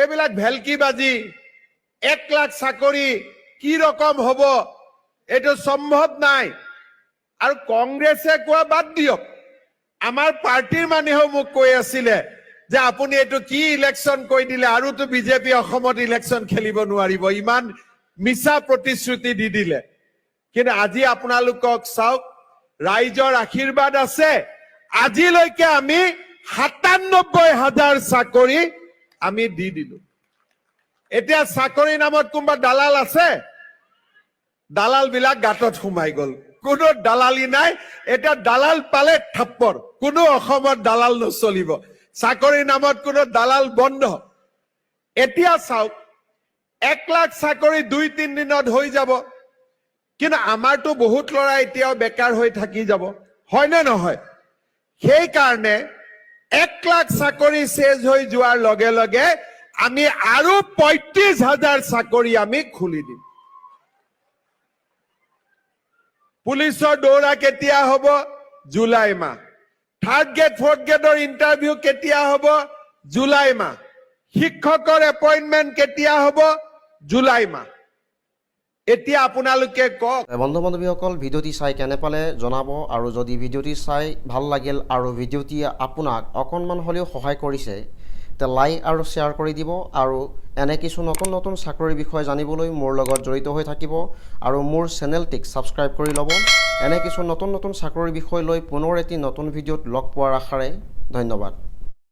এইবিলাক ভেলকিবাজি 1 লাখ চাকৰি কি ৰকম হ'ব এইটো সম্ভৱ নাই আৰু কংগ্ৰেছে কোৱা বাদ দিয়ক আমাৰ পাৰ্টিৰ মানুহেও মোক কৈ আছিলে যে আপুনি এইটো কি ইলেকশ্যন কৈ দিলে আৰুতো বিজেপি অসমত ইলেকশ্যন খেলিব নোৱাৰিব ইমান মিছা প্ৰতিশ্ৰুতি দি দিলে কিন্তু আজি আপোনালোকক চাওক ৰাইজৰ আশীৰ্বাদ আছে আজিলৈকে আমি ৯৭,০০০ চাকৰি আমি দি দিলো এতিয়া চাকৰি নামত কোনবা দালাল আছে দালাল বিলাক গাঁতত সোমাই গল কোনো দালালি নাই এটা দালাল পালে থাপ্পৰ কোনো অসমত দালাল নচলিব চাকৰি নামত কোনো দালাল বন্ধ এতিয়া চাওক 1 লাখ চাকৰি 2-3 দিনত হৈ যাব কিন্তু আমাৰতো বহুত লৰা এতিয়াও বেকাৰ হৈ থাকি যাব হয় নে নহয় সেই কাৰণে 1 লাখ চাকৰি শেষ হৈ যোৱাৰ লগে লগে আমি আৰু ৩৫,০০০ চাকৰি আমি খুলি দিম পুলিচৰ দৌৰা কেতিয়া হ'ব জুলাই মাহ 3rd গ্ৰেড 4th গ্ৰেডৰ ইন্টাৰভিউ কেতিয়া হ'ব জুলাই মাহ শিক্ষকৰ এপইন্টমেন্ট কেতিয়া হ'ব জুলাই মাহ এতিয়া আপোনালোকে কক বন্ধু বান্ধৱীসকল ভিডিঅ'টি চাই কেনে পালে জনাব আৰু যদি ভিডিঅ'টি চাই ভাল লাগিল আৰু ভিডিঅ'টি আপোনাক অকণমান হ'লেও সহায় কৰিছে তে লাইক আৰু শ্বেয়াৰ কৰি দিব আৰু এনে কিছু নতুন নতুন চাকৰিৰ বিষয়ে জানিবলৈ মোৰ লগত জড়িত হৈ থাকিব আৰু মোৰ চেনেলটিক সাবস্ক্ৰাইব কৰি ল'ব এনে কিছু নতুন নতুন চাকৰিৰ বিষয় লৈ পুনৰ এটি নতুন ভিডিঅ'ত লগ পোৱাৰ আশাৰে ধন্যবাদ